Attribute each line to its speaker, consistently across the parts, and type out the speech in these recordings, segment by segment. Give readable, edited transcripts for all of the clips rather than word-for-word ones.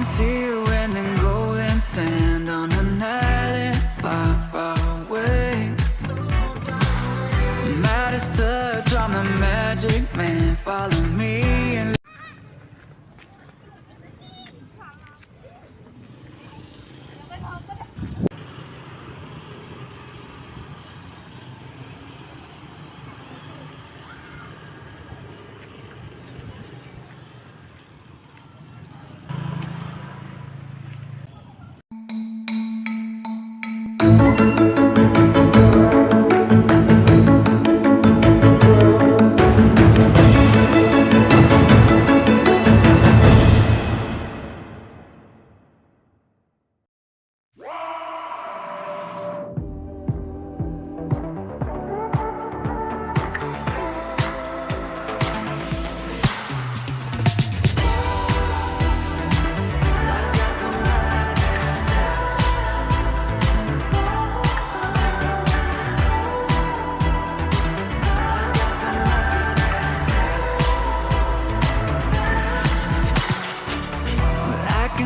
Speaker 1: See you in the golden sand on an island far, far away. Midas touch, I'm the magic man. Follow me and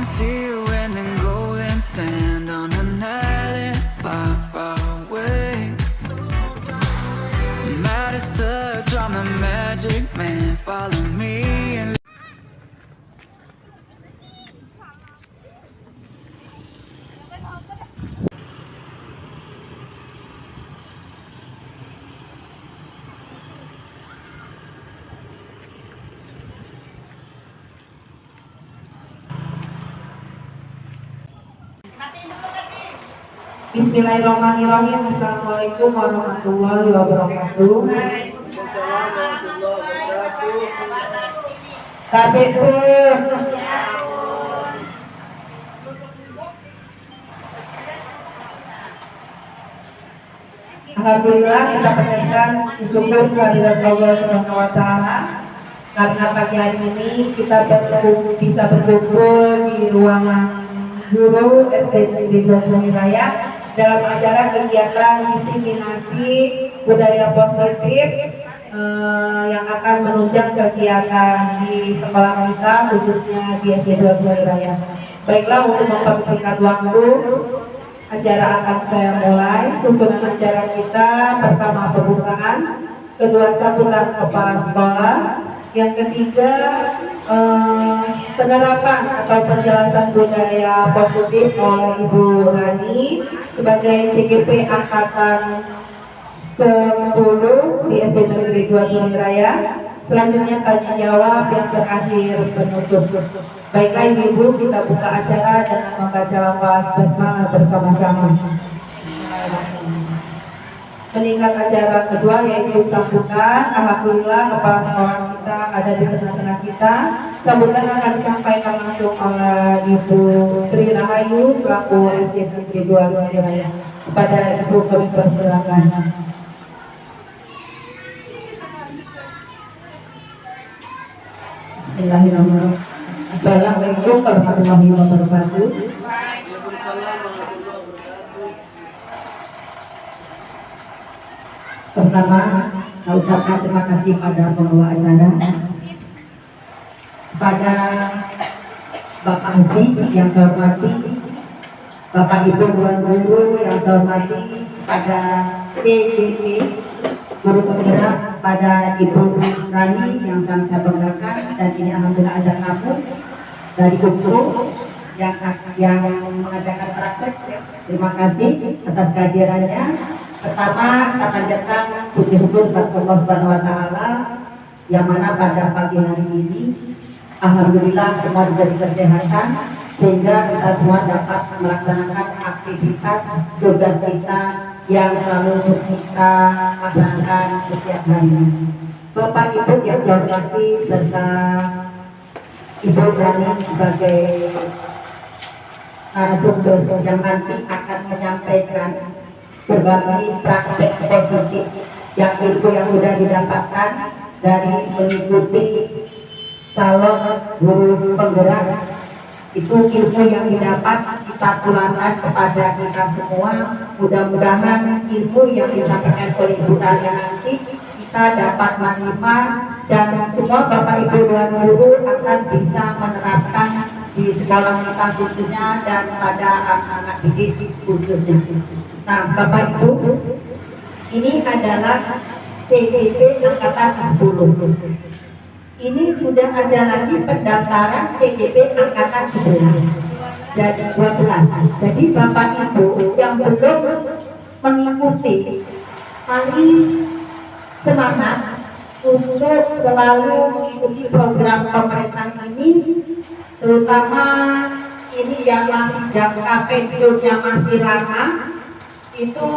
Speaker 1: see you in the golden sand on an island far, far away. Midas touch, I'm the magic man. Follow me and
Speaker 2: Bismillahirrahmanirrahim. Assalamualaikum warahmatullahi wabarakatuh. Takbir. Alhamdulillah kita panjatkan syukur kehadirat Allah Subhanahu wa taala karena pagi hari ini kita bisa berkumpul di ruangan guru SD Negeri 2 Sumiraya dalam acara kegiatan diseminasi budaya positif yang akan menunjang kegiatan di sekolah kita khususnya di SD 2 Sumiraya. Baiklah, untuk mempersingkat waktu, acara akan saya mulai. Susunan acara kita: pertama pembukaan, kedua sambutan kepala sekolah, yang ketiga penerapan atau penjelasan budaya positif oleh Ibu Rani sebagai CGP angkatan 10 di SD Negeri 2 Sumiraya. Selanjutnya tanya jawab, yang terakhir penutup. Baiklah Ibu, kita buka acara dengan membaca lafaz basmalah bersama-sama. Meningkat acara kedua yaitu sambutan. Alhamdulillah kepala sekolah kita ada di tengah-tengah kita. Sambutan akan disampaikan langsung oleh Ibu Sri Rahayu selaku SD Negeri 2 Sumiraya. Kepada Ibu kami persilakan. Bismillahirrahmanirrahim. Assalamualaikum warahmatullahi wabarakatuh. Pertama, saya ucapkan terima kasih pada pembawa acara, kepada Bapak Hasbi yang saya hormati, Bapak Ibu guru yang saya hormati, kepada CGP guru penggerak, pada Ibu Rani yang sangat saya banggakan, dan ini alhamdulillah ada tamu dari guru yang mengadakan praktek. Terima kasih atas kehadirannya. Pertama, kita panjatkan puji syukur kepada Allah Subhanahu wa taala yang mana pada pagi hari ini alhamdulillah semua diberi kesehatan
Speaker 3: sehingga kita semua dapat melaksanakan aktivitas tugas kita yang selalu kita laksanakan setiap harinya. Bapak Ibu yang saya hormati serta Ibu Rani sebagai narasumber yang nanti akan menyampaikan berbagai praktek positif yang sudah didapatkan dari mengikuti calon guru penggerak. Itu ilmu yang didapat kita tularkan kepada kita semua. Mudah-mudahan ilmu yang disampaikan oleh Ibu Rani nanti kita dapat menerima dan semua Bapak Ibu dan guru akan bisa menerapkan di sekolah kita khususnya dan pada anak-anak didik khususnya. Nah, Bapak Ibu, ini adalah CGP angkatan ke-10. Ini sudah ada lagi pendaftaran CGP angkatan 11 dan 12. Jadi Bapak Ibu yang belum mengikuti, mari semangat untuk selalu mengikuti program pemerintah ini, terutama ini yang masih jangka pensiunnya masih lama. Itu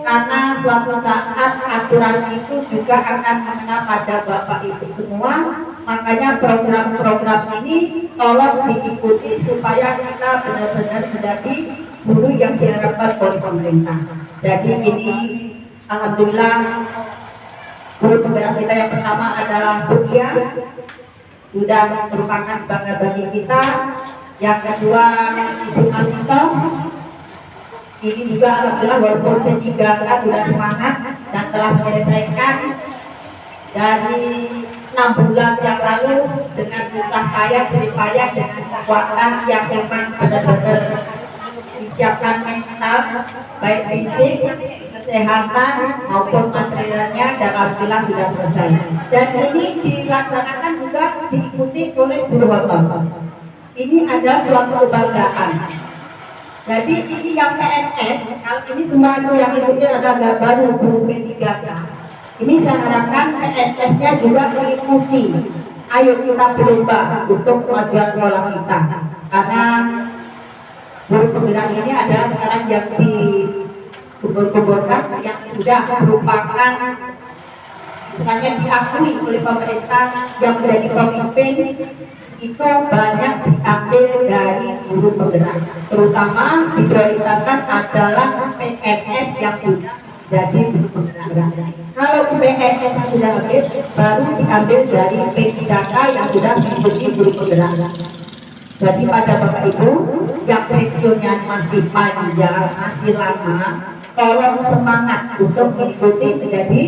Speaker 3: karena suatu saat aturan itu juga akan mengena pada Bapak Ibu semua, makanya program-program ini tolong diikuti supaya kita benar-benar menjadi guru yang diharapkan oleh pemerintah. Jadi ini alhamdulillah guru penggerak kita yang pertama adalah Bu Ia, sudah merupakan bangga bagi kita. Yang kedua Ibu Masito, ini juga alhamdulillah walaupun P3 kan sudah semangat dan telah menyelesaikan dari 6 bulan yang lalu dengan susah payah, jerih payah, dengan kekuatan yang memang benar-benar disiapkan mental, baik fisik, kesehatan maupun materialnya, dan alhamdulillah sudah selesai. Dan ini dilaksanakan juga diikuti oleh guru honorer. Ini adalah suatu kebanggaan. Jadi ini yang PNS, kalau ini semua itu yang ikuti adalah baru guru P3K. Ini saya harapkan PNS-nya juga mengikuti. Ayo kita berubah untuk kemajuan sekolah kita. Karena guru penggerak ini adalah sekarang yang dikumpulkan, yang sudah merupakan istilahnya diakui oleh pemerintah, yang menjadi pemimpin. Itu banyak diambil dari guru penggerak, terutama diprioritaskan adalah PNS yang sudah jadi guru penggerak. Kalau PNS yang sudah habis, baru diambil dari P3K yang sudah mengikuti guru penggerak. Jadi pada Bapak Ibu yang pensiunnya masih panjang, masih lama, tolong semangat untuk mengikuti menjadi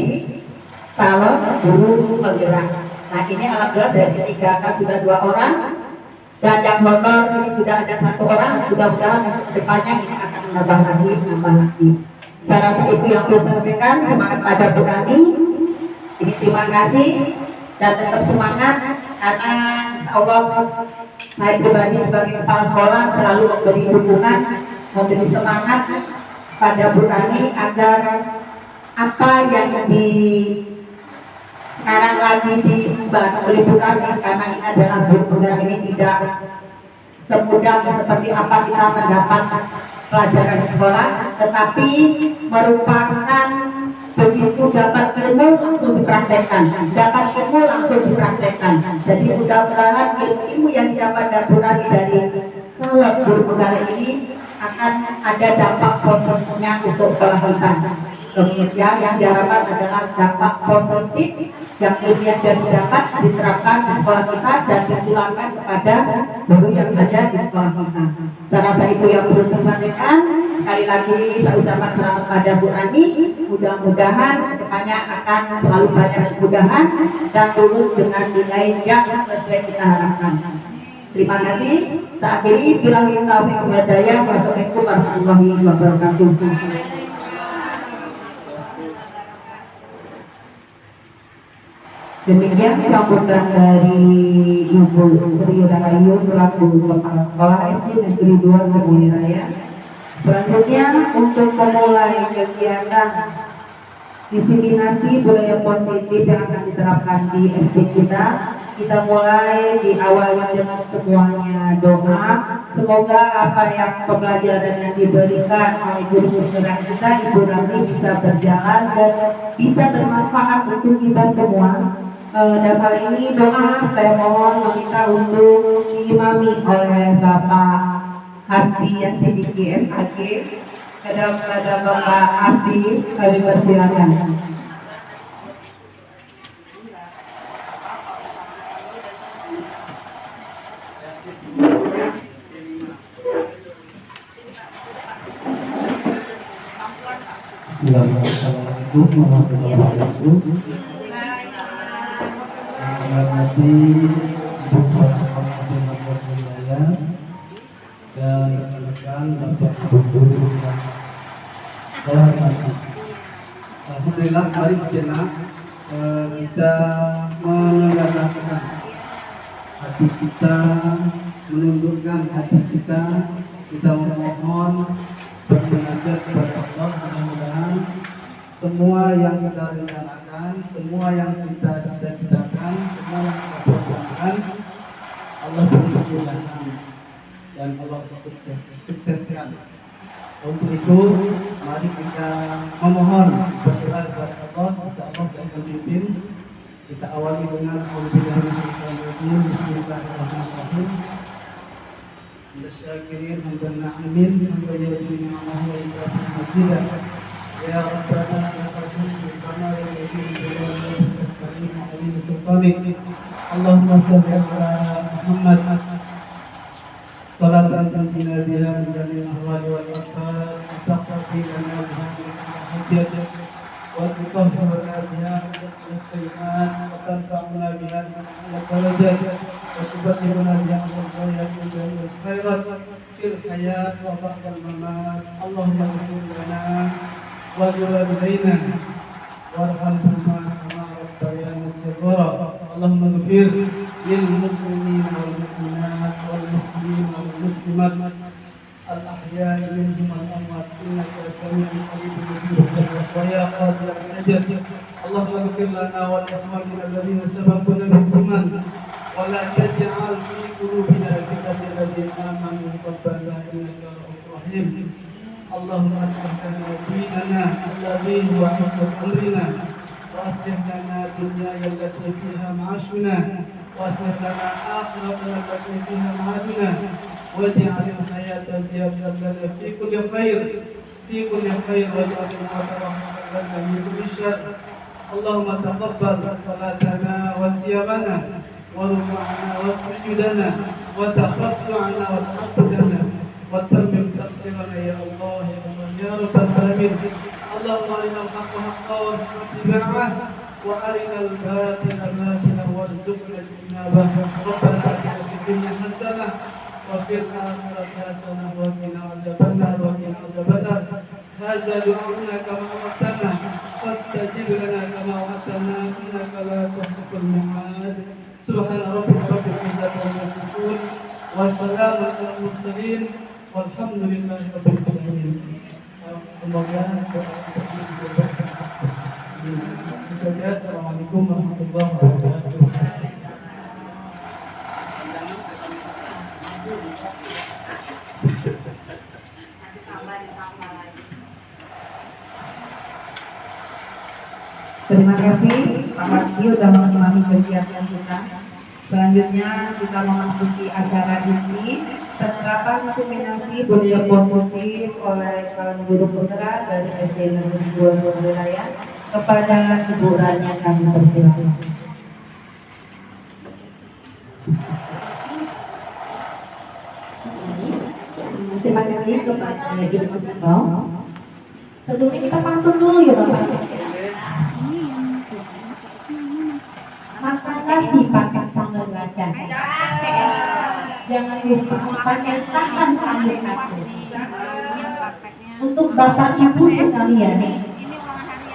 Speaker 3: calon guru penggerak. Nah, ini alhamdulillah dari P3K sudah 2 orang dan yang honor ini sudah ada 1 orang. Mudah-mudahan depannya ini akan menambah lagi. Saya rasa itu yang perlu saya sampaikan. Semangat pada Bu Rani. Ini terima kasih dan tetap semangat karena insya Allah saya pribadi sebagai kepala sekolah selalu memberi dukungan, memberi semangat pada Bu Rani agar apa yang sekarang lagi diubah oleh Bu Rani, karena ini adalah guru penggerak ini tidak semudah seperti apa kita mendapat pelajaran di sekolah, tetapi merupakan begitu dapat ilmu langsung dipraktekkan, Jadi mudah-mudahan ilmu yang didapat dari Bu Rani dari calon guru penggerak ini akan ada dampak positifnya untuk sekolah kita. Kemudian yang diharapkan adalah dampak positif yang ilmiah dan dapat diterapkan di sekolah kita dan ditulangkan kepada guru yang ada di sekolah kita. Saya rasa itu yang perlu saya sampaikan. Sekali lagi saya ucapkan selamat pada Bu Rani. Mudah-mudahan kedepannya akan selalu banyak kemudahan dan lulus dengan nilai yang sesuai kita harapkan. Terima kasih. Saya akhiri. Billahi taufiq wal hidayah. Wassalamualaikum warahmatullahi wabarakatuh. Demikian sambutan dari Ibu Sri Rahayu selaku Kepala Sekolah SD Negeri 2 Sumuli Raya. Selanjutnya untuk memulai kegiatan diseminasi budaya positif yang akan diterapkan di SD kita,
Speaker 2: Kita mulai diawali dengan semuanya doa. Semoga apa yang pembelajaran yang diberikan oleh guru penggerak kita, Ibu Ramli, bisa berjalan dan bisa bermanfaat untuk kita semua. Dan hal ini doa saya mohon meminta untuk diimami oleh Bapak Hasbi Yasidiki MHG. Kepada Bapak Hasbi, kami persilakan.
Speaker 4: Assalamualaikum warahmatullahi wabarakatuh. Menghormati Ibu Kepala Sekolah Wilayah dan rekan Bapak Ibu guru yang saya hormati. Alhamdulillah, mari sejenak kita menegakkan hati kita, menundukkan hati kita memohon bermunajat kepada Allah. Mudah-mudahan semua yang kita rencanakan, semua yang kita cita-citakan, semua yang kita perjuangkan, Allah beri kemudahan dan Allah sukseskan. Untuk itu, mari kita memohon berdoa kepada Allah. Insyaallah saya akan pimpin. Kita awali dengan Bismillahirrahmanirrahim. Bismillahirrahmanirrahim. Syakirin hamdan na'amin hamdan yadini ma'amahu wa ibrahim majidah. Ya Rabbana lakal hamdu kama yanbaghi li jalali karim wa alim sultanik. Allahumma shalli ala Muhammad salatan tanjina biha min jami'il ahwali wal afat taqdi lana biha min hajat wa tutahhiruna biha min sayyi'at wa tanfa'una biha min darajat wa tubayyiruna biha min khairat fil hayat wa ba'dal mamat. Allahumma ighfir lana wa liwalidayna warhamhuma kama rabbayana shighara. Allahumma ighfir lil mu'minina wal mu'minat wal muslimin wal muslimat al ahya'i minhum wal amwat innaka sami'un qaribun mujibud da'wat wa ya qadiyal hajat. Allahumma ighfir lana wa li ikhwanina alladhina sabaquna bil iman wa la taj'al fi qulubina ghillan lil ladzina amanu rabbana innaka ra'ufur rahim. Allahumma aslih lana dinana alladhi huwa 'ismatu amrina wa aslih lana dunyana allati fiha ma'ashuna wa aslih lana akhiratana allati fiha ma'aduna waj'al al-hayata ziyadatan lana fi kulli khair waj'al al-mauta rahmatan lana min kulli syarr. Allahumma taqabbal salatana wa siyamana wa ruk'ana wa sujudana wa taqassa'ana wa ta'abbudana wa tammim taqsirana ya Allah ya Allah ya Rabbal alamin. Allahumma arinal haqqa haqqan wattiba'ah wa arinal batila batilan warzuqna ijtinabah. Rabbana atina fid dunya hasanah wa fil akhirati hasanah wa qina adzabannar wa qina adzabannar. Hadza du'auna kama amartana fastajib lana kama wa'adtana innaka la tukhliful mi'ad. Subhana rabbika rabbil izzati amma yasifun wa salamun alal mursalin walhamdulillahi rabbil alamin. Semoga doa kita dikabulkan. Itu saja. Assalamualaikum warahmatullahi wabarakatuh.
Speaker 2: Terima kasih Pak Mardi sudah mengimami kegiatan kita. Selanjutnya kita memasuki acara ini, penerapan kombinasi budaya positif oleh kalangan guru penggerak dari SD Negeri 2 Wilayah. Kepada Ibu Rania kami persilakan.
Speaker 3: Terima kasih kepada Ibu Musibah. Tentunya kita pantun dulu ya Bapak. Makan nasi pakai sambal kacang. Jangan lupa pakai santan sayur kacang. Untuk Bapak Ibu sekalian,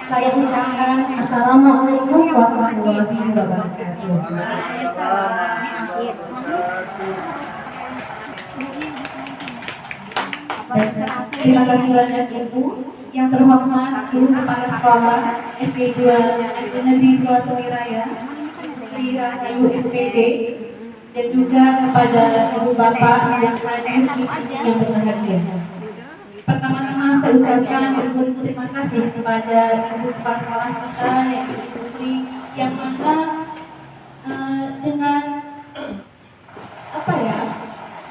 Speaker 3: saya ucapkan Assalamualaikum warahmatullahi wabarakatuh. Terima kasih banyak Ibu. Yang terhormat Ibu Kepala Sekolah SD 2 SD Negeri 2 Semiraya,
Speaker 5: Sri Rahayu SPD, dan juga kepada ibu bapak yang hadir di sini yang berbahagia. Pertama-tama saya ucapkan ribuan terima kasih kepada ibu kepala sekolah kita yaitu Ibu Sri, yang mana dengan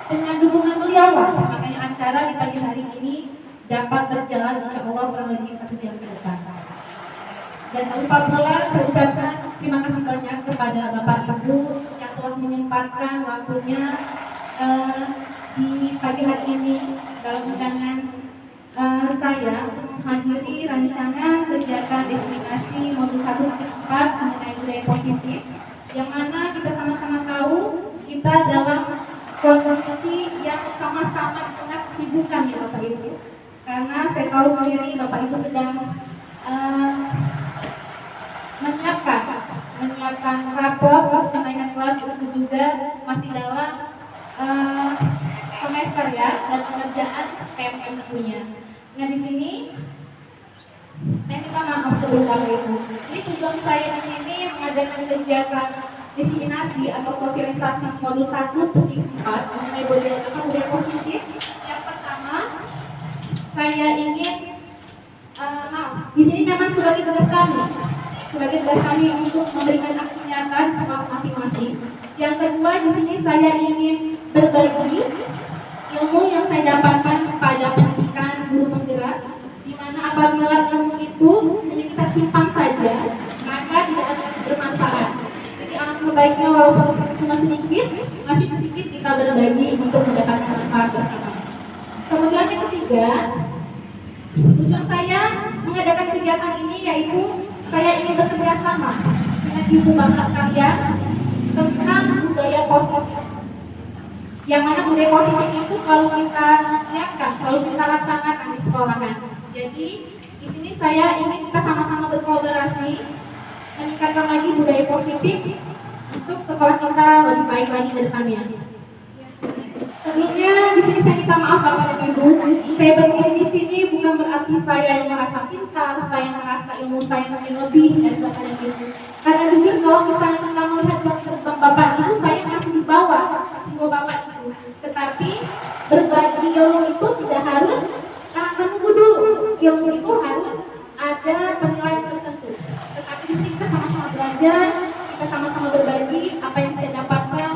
Speaker 5: dengan dukungan beliau makanya acara di pagi hari ini dapat berjalan insya Allah kurang lebih 1 jam ke depan. Dan tak lupa pula saya ucapkan terima kasih banyak kepada Bapak Ibu yang telah menyempatkan waktunya di pagi hari ini dalam undangan saya untuk menghadiri rancangan kegiatan destinasi modul 1.4 mengenai budaya positif, yang mana kita sama-sama tahu kita dalam kondisi yang sama-sama tengah kesibukan ya Bapak Ibu, karena saya tahu sendiri Bapak Ibu sedang menyiapkan rapor untuk kenaikan kelas, itu juga masih dalam semester ya, dan pengerjaan PMM tentunya. Nah di sini saya minta maaf sebelum Bapak Ibu. Jadi tujuan saya di sini mengadakan kegiatan diseminasi atau sosialisasi modul 1.4 mengenai budaya positif. Yang pertama, saya ingin di sini memang sebagai tugas kami untuk memberikan aksi nyata di sekolah masing-masing. Yang kedua, di sini saya ingin berbagi ilmu yang saya dapatkan pada pendidikan guru penggerak, di mana apabila ilmu itu hanya kita simpan saja, maka tidak akan bermanfaat. Jadi alangkah baiknya walaupun cuma sedikit, masih sedikit kita berbagi untuk mendapatkan manfaat bersama. Kemudian yang ketiga, tujuan saya mengadakan kegiatan ini yaitu saya ingin bekerja sama dengan ibu bapak sekalian tentang budaya positif. Yang mana budaya positif itu selalu kita lihatkan, selalu kita laksanakan di sekolahan. Jadi di sini saya ingin kita sama-sama berkolaborasi meningkatkan lagi budaya positif untuk sekolah kita lebih baik lagi ke depannya. Sebelumnya di sini saya minta maaf Bapak dan Ibu, saya berdiri di sini bukan berarti saya yang merasa pintar, saya merasa ilmu saya mungkin lebih dari Bapak dan Ibu. Karena jujur kalau misalnya kita melihat terbang Bapak Ibu, saya masih di bawah Bapak Ibu. Tetapi berbagi ilmu itu tidak harus menunggu dulu. Ilmu itu harus ada penilaian tertentu. Tetapi di sini kita sama-sama belajar, kita sama-sama berbagi apa yang saya dapatkan.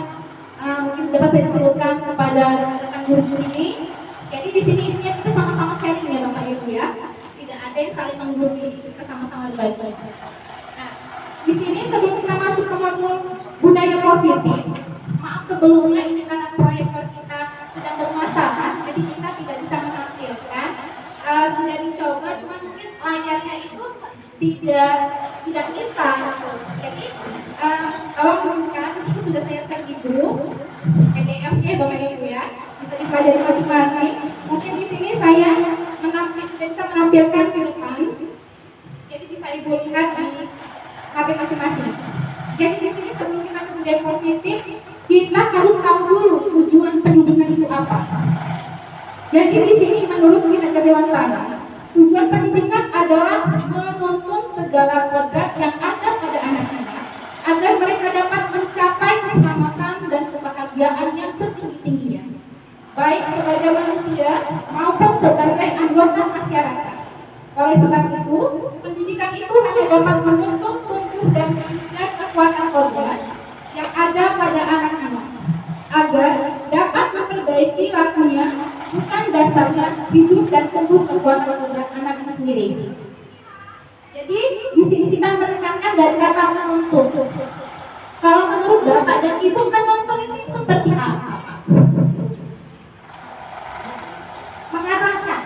Speaker 5: Mungkin dapat saya perlukan kepada rekan guru ini. Jadi di sini intinya kita sama-sama sharing ya Bapak Ibu ya. Tidak ada yang saling menggurui, kita sama-sama berbagi. Nah, di sini sebelum kita masuk ke modul budaya positif, maaf sebelumnya ini karena proyektor kita sedang bermasalah, jadi kita tidak bisa menampilkan. Sudah dicoba, cuma mungkin layarnya itu tidak bisa. Jadi kalau mungkin itu sudah saya share di grup PDF-nya Bapak Ibu ya, bisa dipelajari masing-masing. Mungkin di sini saya bisa menampilkan ke depan, jadi bisa Ibu lihat di HP masing-masing. Jadi di sini sebelum kita ke budaya positif, kita harus tahu dulu tujuan pendidikan itu apa. Jadi di sini menurut Kinerja Dewan Tanah, tujuan pendidikan adalah menuntun segala kodrat yang ada pada anak-anak agar mereka dapat mencapai keselamatan dan kebahagiaan yang setinggi-tingginya, baik sebagai manusia maupun sebagai anggota masyarakat. Oleh sebab itu, pendidikan itu hanya dapat menuntun tumbuh dan menjaga kekuatan kodrat yang ada pada anak-anak agar dapat memperbaiki lakunya, bukan dasarnya hidup dan tumbuh kekuatan kodrat anak itu sendiri. Jadi di sini kita menekankan dari kata menuntun. Kalau menurut Bapak dan Ibu, menuntun itu seperti apa? Mengarahkan.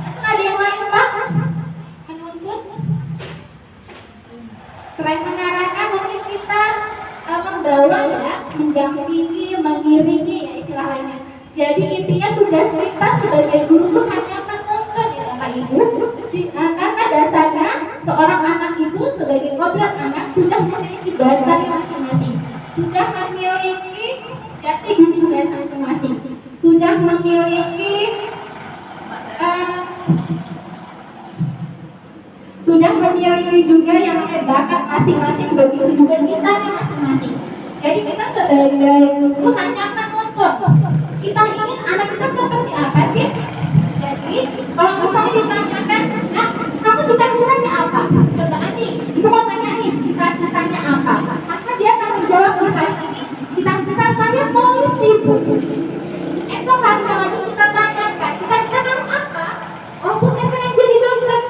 Speaker 5: Masuk ada yang lain Pak? Menuntun. Selain mengarahkan, mungkin kita membawa ya, mendampingi, mengiringi ya istilah lainnya. Jadi intinya tugas kita sebagai guru itu hanya menuntun ya Bapak Ibu. Karena dasarnya seorang anak itu sebagai kodrat anak sudah memiliki dasarnya masing-masing, sudah memiliki jati diri masing-masing, sudah memiliki memiliki juga yang namanya bakat masing-masing, begitu juga cintanya masing-masing. Jadi kita sebagai guru hanya menuntut, kita ingin anak kita seperti apa sih? Jadi kalau misalnya ditanyakan, nah kamu cita-citanya apa? Coba Andi, ibu mau tanya nih, cita-citanya apa? Maka dia akan menjawab di hari ini, cita-cita saya polisi bu. Esok harinya lagi kita tanyakan, cita-cita kamu apa? Oh bu, saya pengen jadi dokter.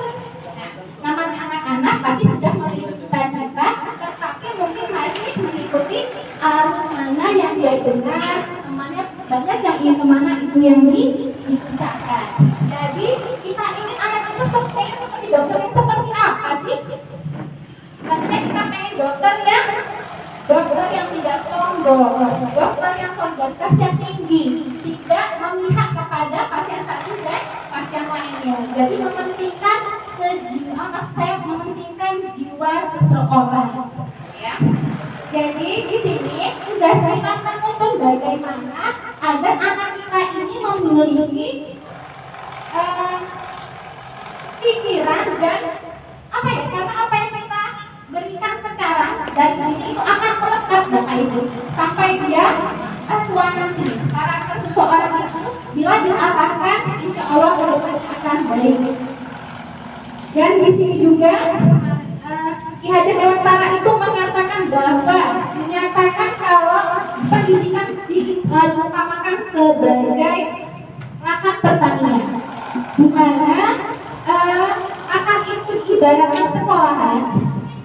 Speaker 5: Nah, namanya anak-anak pasti sudah memiliki cita-cita, tetapi mungkin masih mengikuti arus mana yang dia dengar, temannya banyak yang ingin kemana itu yang diucapkan. Jadi kita ingin anak kita seperti dokter yang seperti apa sih? Tentunya kita pengen dokter yang tidak sombong, dokter yang solidaritas yang tinggi, tidak memihak kepada pasien satu dan pasien lainnya. Jadi mementingkan mementingkan jiwa seseorang. Ya. Jadi di sini tugas kita menuntut bagaimana agar anak kita ini memiliki pikiran dan apa ya, karena apa yang kita berikan sekarang dan ini itu akan melekat Bapak Ibu sampai dia tua nanti. Karakter seseorang itu bila diarahkan insya Allah akan baik. Dan di sini juga Ki Hajar Dewantara itu mengatakan bahwa menyatakan kalau pendidikan diutamakan sebagai lahan pertanian, di mana lahan itu diibaratkan sekolahan,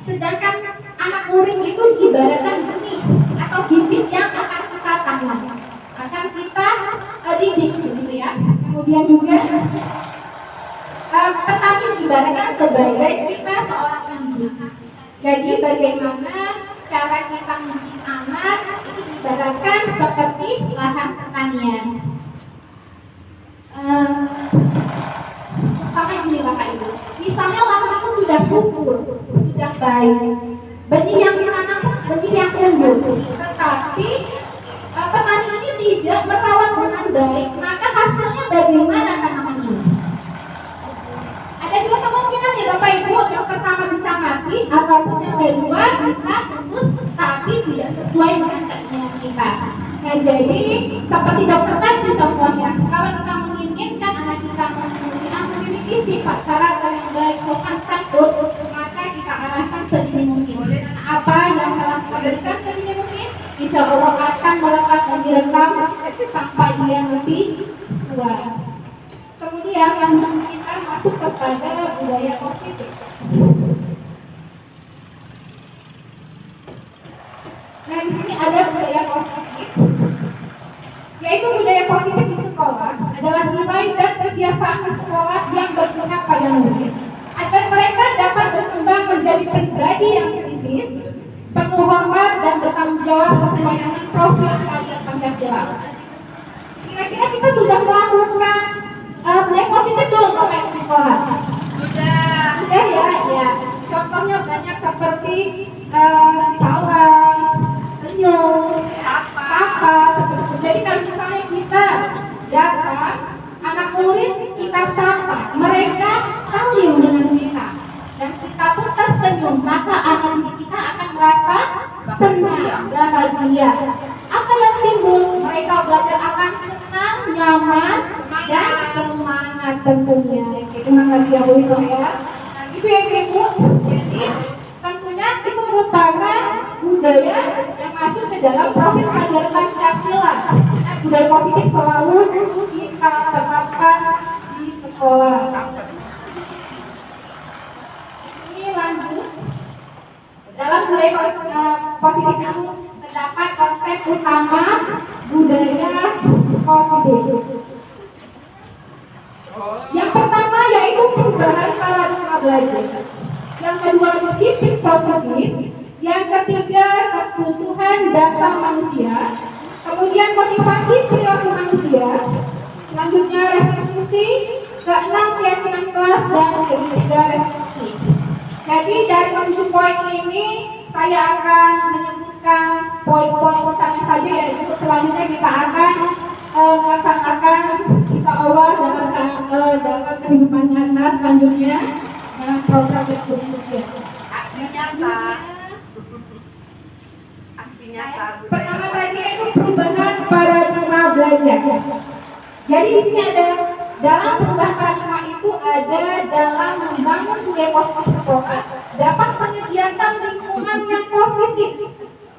Speaker 5: sedangkan anak murid itu diibaratkan benih atau bibit yang akan kita tanam, akan kita didik, begitu ya. Kemudian juga petani diibaratkan sebagai kita seorang pendidik. Jadi bagaimana cara kita mendidik anak itu diibaratkan seperti lahan pertanian. Pakai gini Bapak Ibu, misalnya lahan itu sudah subur, sudah baik, benih yang ditanam benih yang unggul, tetapi petani ini tidak merawat dengan baik, maka hasilnya bagaimana tanaman ini? Ada dua kemungkinan ya Bapak Ibu, yang pertama bisa mati ataupun yang kedua bisa tumbuh tapi tidak sesuai dengan keinginan kita. Nah jadi seperti dokter tadi contohnya, kalau kita menginginkan anak kita memiliki sifat karakter yang baik, sopan santun, maka kita arahkan sedini mungkin. Apa yang telah kita berikan sedini mungkin, insya Allah akan melekat dan direkam sampai dia nanti tua. Kemudian kita masuk kepada budaya positif. Nah di sini ada budaya positif, yaitu budaya positif di sekolah adalah nilai dan kebiasaan di sekolah yang berpihak pada murid, agar mereka dapat berkembang menjadi pribadi yang kritis, penuh hormat dan bertanggung jawab sesuai dengan profil karakter Pancasila. Kira-kira kita sudah melakukan budaya positif belum Bapak di sekolah? Sudah ya. Contohnya banyak seperti salam, senyum, sapa, seperti itu. Jadi kalau misalnya kita datang, anak murid kita sapa, mereka salim dengan kita, dan kita pun tersenyum, maka anak didik kita akan merasa senang, bahagia. Apa yang timbul? Mereka belajar akan senang, nyaman, dan semangat tentunya. Terima kasih ya Bu Ibu ya. Nah gitu ya Ibu. Jadi tentunya itu merupakan budaya yang masuk ke dalam profil pelajaran Pancasila. Nah, budaya positif selalu kita terapkan di sekolah. Ini lanjut. Dalam budaya positif itu terdapat konsep utama budaya positif. Yang pertama yaitu perubahan paradigma belajar. Yang kedua disiplin positif. Yang ketiga kebutuhan dasar manusia. Kemudian motivasi perilaku manusia. Selanjutnya restitusi. Keenam keyakinan kelas dan ketiga restitusi. Jadi dari 7 poin ini saya akan menyebutkan poin-poin besarnya saja, yaitu selanjutnya kita akan melaksanakan insya Allah dalam kehidupan nyata selanjutnya. program berikutnya juga.
Speaker 6: Aksi nyata. Aksi nyata.
Speaker 5: Pertama tadi itu perubahan paradigma belajar. Jadi di sini ada dalam perubahan paradigma itu ada dalam membangun budaya positif sekolah dapat menyediakan lingkungan yang positif,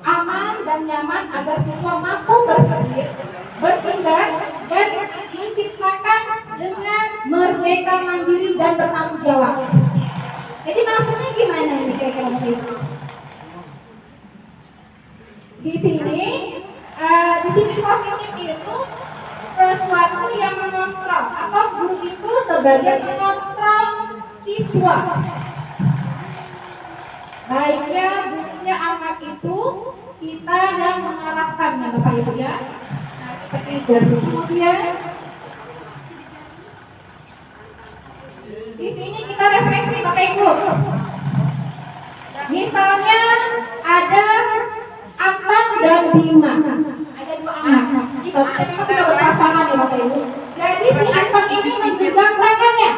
Speaker 5: aman dan nyaman agar siswa mampu berpikir, bertindak dan menciptakan dengan merdeka, mandiri dan bertanggung jawab. Jadi maksudnya gimana nih kira-kira Bapak Ibu? Di sini positif itu sesuatu yang mengontrol atau guru itu sebagai pengontrol siswa. Baiknya gurunya anak itu kita yang mengarahkan ya Bapak Ibu ya. Nah seperti itu. Kemudian di sini kita refleksi Bapak Ibu. Misalnya ada Atang dan Bima. Ada dua anak. Ini bapak memang sudah berpasangan ya Bapak Ibu. Jadi si Atang ini menjegang tangannya.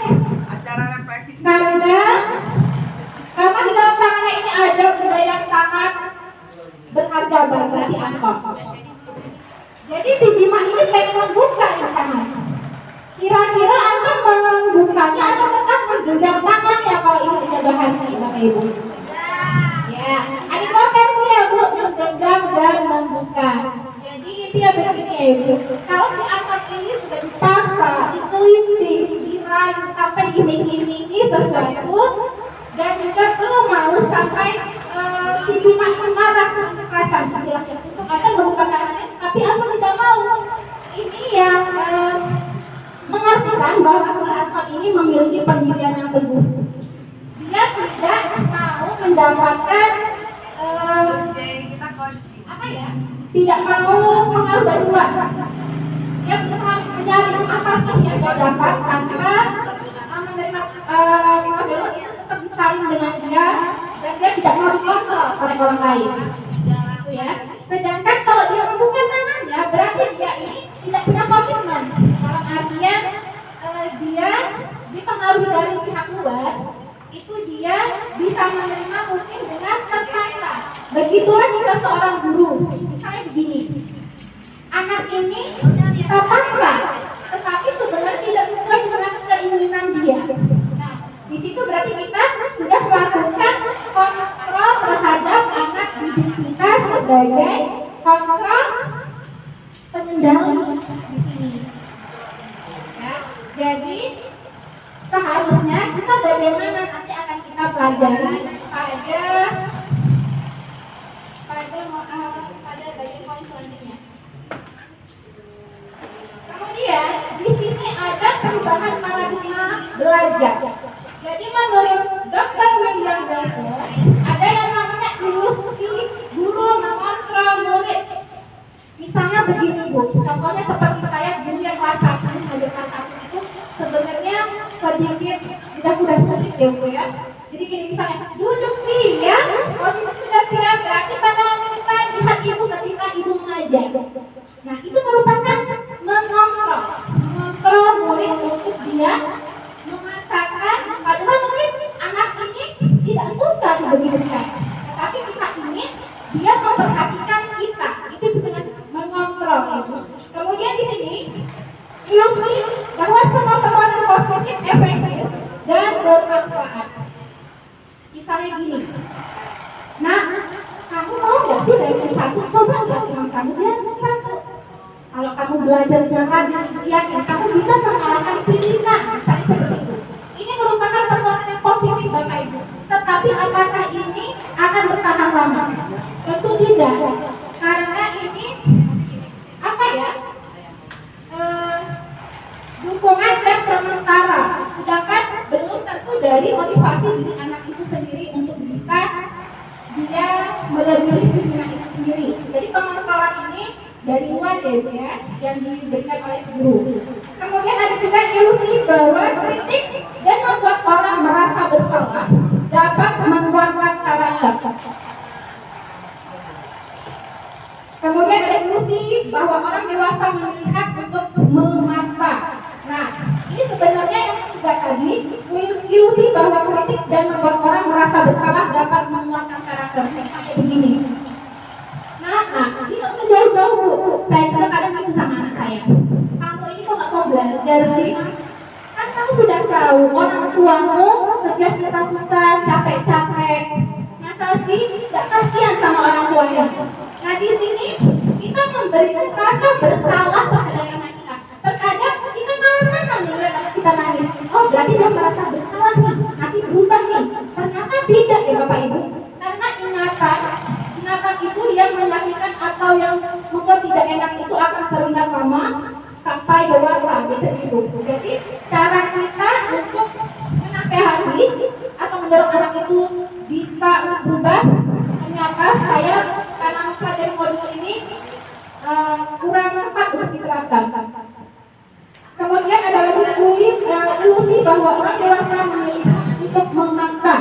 Speaker 6: Acara refleksi.
Speaker 5: Karena di dalam tangannya ini ada benda yang sangat berharga bagi si Atang. Jadi si Bima ini pengen membuka yang tangan. Kira-kira Atang membukanya atau tetap menggenggam tangannya kalau ini punya bahaya Bapak Ibu? Ya, ada dua versi ya Bu, menggenggam dan membuka. Jadi intinya begini ya Ibu, kalau si anak ini sudah dipaksa, dikelilingi, dirayu sampai diiming-imingi sesuatu dan juga belum mau sampai si Bima itu marah kekerasan istilahnya untuk akan membuka tangannya, tapi aku tidak mau. Ini yang mengartikan bahwa si anak ini memiliki pendirian yang teguh. Dia tidak mau mendapatkan
Speaker 6: Kita kunci.
Speaker 5: apa ya? Tidak mau pengaruh dari luar. Dia berusaha mencari apa sih yang dia dapat tanpa menerima pengaruh dari luar itu tetap disaring dengan dia dan dia tidak mau dikontrol oleh orang lain. Itu ya. Sedangkan kalau dia membuka tangannya berarti dia ini tidak punya komitmen. Dalam artian dia dipengaruhi dari pihak luar. Itu dia bisa menerima mungkin dengan terpaksa. Begitulah kita seorang guru. Misalnya begini, anak ini kita paksa, tetapi sebenarnya tidak sesuai dengan keinginan dia. Nah, di situ berarti kita sudah melakukan kontrol terhadap anak didik kita sebagai kontrol pengendali di sini. Ya, jadi seharusnya kita bagaimana nanti akan kita pelajari pada bagian poin selanjutnya. Kemudian di sini ada perubahan paradigma belajar. Jadi menurut Dr. William Glasser ada yang namanya ilusi guru mengontrol murid. Misalnya begini Bu, contohnya seperti saya guru yang kelas 1 ngajar kelas 1 itu sebenarnya sedikit udah sedikit ya Bu ya. Jadi gini misalnya duduk siap, posisi sudah siap berarti pandangan ke depan lihat ibu ketika ibu mengajar. Nah itu merupakan mengontrol murid untuk dia memaksakan padahal mungkin anak ini tidak suka dibegitukan. Tetapi kita ingin dia memperhatikan kita. Itu dengan mengontrol ibu. Kemudian di sini ilusi bahwa semua perbuatan positif efektif dan bermanfaat. Misalnya gini, nah kamu mau nggak sih ranking 1? Coba lihat teman kamu dia ranking 1. Kalau kamu belajar dengan rajin, yakin kamu bisa mengalahkan si Rina, misalnya seperti itu. Ini merupakan perbuatan yang positif Bapak Ibu. Tetapi apakah ini akan bertahan lama? Tentu tidak, karena ini apa ya? Dukungan yang sementara, sedangkan belum tentu dari motivasi diri anak itu sendiri untuk bisa dia melalui si anak itu sendiri. Jadi pengontrolan ini dari luar ya, yang diberikan oleh guru. Kemudian ada juga ilusi bahwa kritik dan membuat orang merasa bersalah dapat menguatkan karakter. Kemudian ada ilusi bahwa orang dewasa melihat untuk memaksa. Nah, ini sebenarnya yang juga tadi ilusi bahwa kritik dan membuat orang merasa bersalah dapat menguatkan karakter. Misalnya begini. Nah, ini nggak usah jauh-jauh Bu. Saya juga kadang gitu sama anak saya. Kamu ini kok nggak mau belajar sih? Kan kamu sudah tahu orang tuamu kerja susah-susah, capek-capek. Masa sih nggak kasihan sama orang tuanya? Nah di sini kita memberikan rasa bersalah terhadap anak kita. Terkadang kita malah senang juga kalau kita nangis. Oh berarti dia merasa bersalah nih. Nanti berubah nih. Ternyata tidak ya Bapak Ibu. Karena ingatan itu yang menyakitkan atau yang membuat tidak enak itu akan terlihat lama sampai dewasa bisa itu. Jadi cara kita untuk menasehati atau mendorong anak itu bisa berubah, ternyata saya karena mempelajari modul ini kurang tepat untuk diterapkan. Kemudian ada lagi ilusi bahwa orang dewasa memilih untuk memaksa.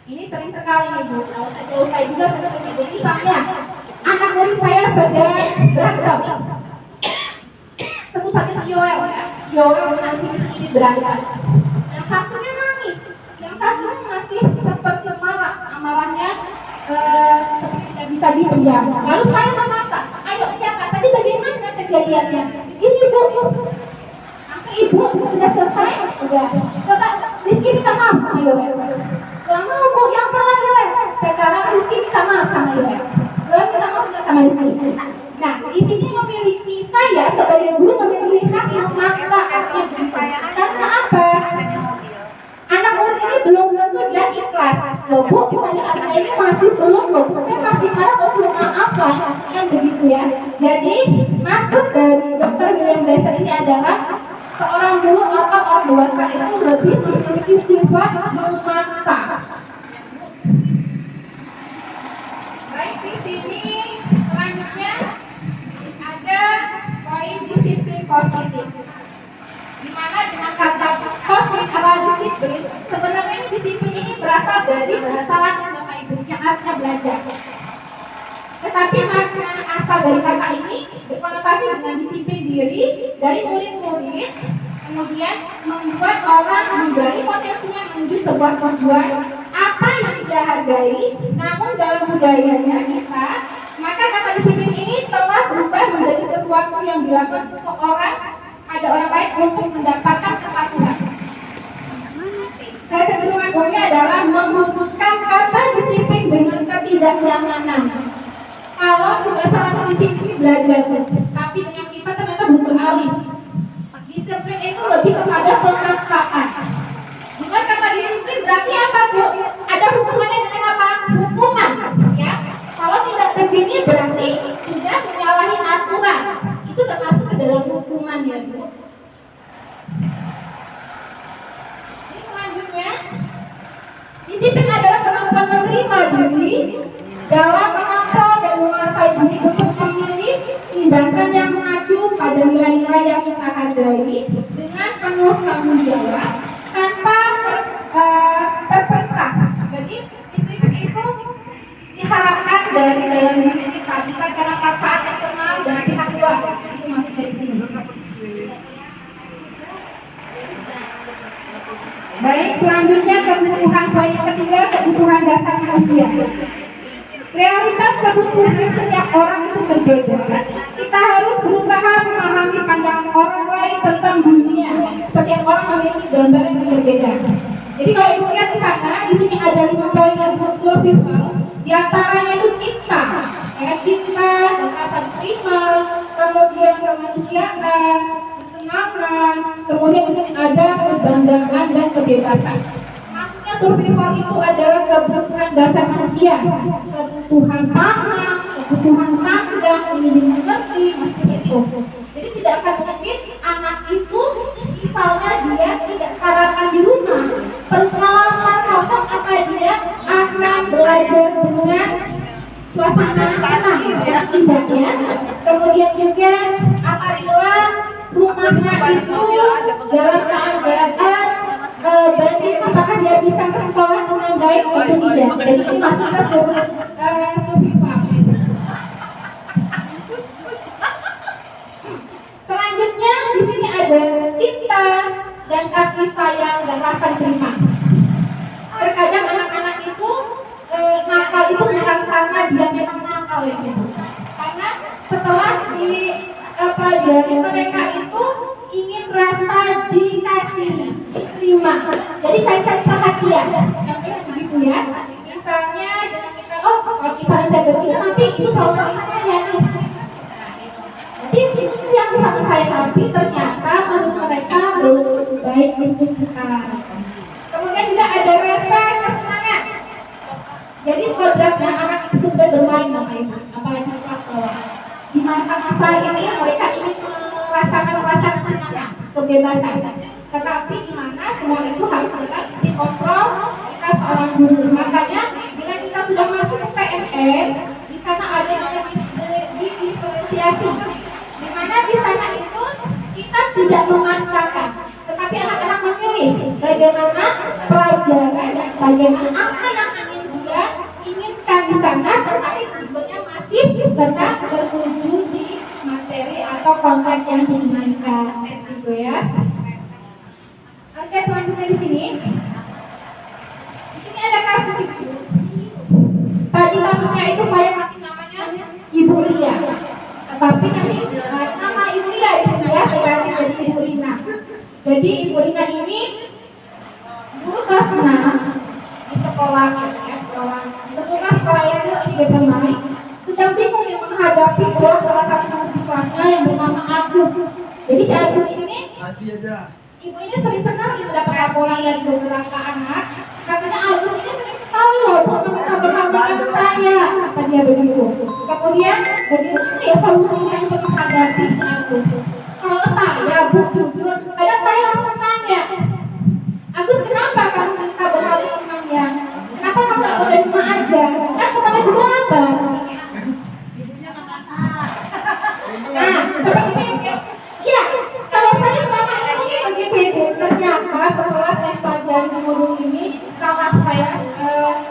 Speaker 5: Ini sering sekali nih Bu, kalau saya jauh saya juga seperti itu. Misalnya anak murid saya sedang berantem. Sebut saja si Yoel ya. Yoel dengan si Rizky ini berantem. Yang satunya nangis, yang satunya masih seperti marah. Amarahnya seperti tidak bisa dipendam. Lalu saya memaksa, ayo siapa? Tadi bagaimana kejadiannya? Ini Bu. Langsung ibu sudah selesai. Udah. Coba Rizky minta maaf sama Yoel. Gak mau Bu, yang salah Yoel. Sekarang Rizky minta maaf sama Yoel. Yoel minta maaf sama Rizky. Nah, di sini memiliki saya sebagai guru memiliki hak memaksa anak saya. Karena apa? Anak murid ini belum tentu dia ikhlas. Loh Bu, saya anak ini masih belum loh. Saya masih marah kok belum maafkan. Kan begitu ya. Jadi maksud dari Dr. William Gleiser ini adalah seorang guru atau orang dewasa itu lebih memiliki sifat memaksa. Baik, di sini selanjutnya ada poin disiplin positif. Di mana dengan kata positif atau disiplin, sebenarnya disiplin ini berasal dari bahasa Latin Bapak Ibu yang artinya belajar. Tetapi makna asal dari kata ini berkonotasi dengan disiplin diri dari murid-murid, kemudian membuat orang menggali potensinya menuju sebuah tujuan apa yang tidak hargai, namun dalam budayanya kita, maka kata disiplin ini telah berubah menjadi sesuatu yang dilakukan seseorang pada orang lain untuk mendapatkan kepatuhan. Kecenderungan umumnya adalah menghubungkan kata disiplin dengan ketidaknyamanan. Kalau tidak salah disiplin belajar, tapi dengan kita ternyata berubah alih. Disiplin itu lebih kepada pemaksaan. Bukan kata disiplin berarti apa Bu? Ada hubungannya dengan apa? Hukuman, ya. Kalau tidak begini berarti sudah menyalahi aturan. Itu termasuk ke dalam hukuman ya Bu. Ini selanjutnya, disiplin adalah kemampuan menerima diri dalam mengontrol dan menguasai diri untuk memilih tindakan yang mengacu pada nilai-nilai yang kita hargai dengan penuh tanggung jawab tanpa terperintah. Jadi disiplin itu diharapkan dari dalam diri kita, bukan karena paksaan eksternal dan pihak luar. Itu maksud dari sini. Baik, selanjutnya kebutuhan poin yang ketiga, kebutuhan dasar manusia. Realitas kebutuhan setiap orang itu berbeda. Kita harus berusaha memahami pandangan orang lain tentang dunia. Setiap orang memiliki gambaran yang berbeda. Jadi kalau ibu lihat di sana, di sini ada 5 poin untuk survival. Di antaranya itu cinta, ya cinta, rasa terima, kemudian kemanusiaan, kesenangan, kemudian di sini ada kebanggaan dan kebebasan. Survival itu adalah kebutuhan dasar manusia, kebutuhan pangan, kebutuhan sandang, ini dimengerti, mesti itu. Jadi tidak akan mungkin anak itu, misalnya dia tidak sarapan di rumah, perutnya lapar, kosong, apa dia akan belajar dengan suasana tenang, tidak ya. Kemudian juga apabila rumahnya itu dalam keadaan banjir, apakah dia bisa ke sekolah dengan baik atau tidak? Jadi ini masuk ke survival. Selanjutnya di sini ada cinta dan kasih kasih sayang dan rasa diterima. Terkadang anak-anak itu nakal itu bukan karena dia memang nakal ya gitu. Karena setelah dipelajari mereka itu ingin rasa dikasih, diterima. Jadi cari-cari perhatian. Contohnya begitu ya. Misalnya jangan kita kalau misalnya saya begini nanti itu selalu dari saya nih. Nah gitu. Jadi itu yang sama saya tapi ternyata menurut mereka belum baik untuk kita. Kemudian juga ada rasa kesenangan. Jadi kodratnya anak itu sudah bermain Bapak Ibu, apalagi kelas bawah. Di masa-masa ini mereka ingin merasakan rasa kesenangan, kebebasan. Tetapi di mana semua itu harus jelas dikontrol kita seorang guru. Makanya bila kita sudah masuk ke PNM, di sana ada yang diferensiasi. Di mana di sana itu kita tidak memaksakan, tetapi anak-anak memilih bagaimana pelajaran dan bagaimana apa yang dia inginkan di sana, tetapi sebetulnya masih tetap bertuju di materi atau konten yang diinginkan, gitu ya. Oke, selanjutnya di sini ada kasus itu. Tadi kasusnya itu saya kasih namanya Ibu Ria, tetapi nanti nama Ibu Ria di sini ya saya ganti jadi Ibu Rina. Jadi Ibu Rina ini dulu kelas 6 di sekolah ya, sekolah yang itu SD Permai sedang bingung yang menghadapi salah satu guru di kelasnya yang bernama Agus. Jadi si Agus ini ibu ini sering sekali mendapat laporan dari beberapa anak. Katanya Agus ini sering sekali loh meminta berhadapan saya, kata dia begitu. Kemudian bagaimana ya solusinya untuk menghadapi si Agus? Kalau saya Bu jujur, kadang saya langsung tanya, Agus kenapa kamu minta berhadapan temannya? Kenapa kamu gak udah cuma aja? Kan kemana juga apa? Nah, seperti itu ya. Kalau saya selama ini mungkin begitu Ibu. Ternyata setelah saya pelajari modul ini, sangat saya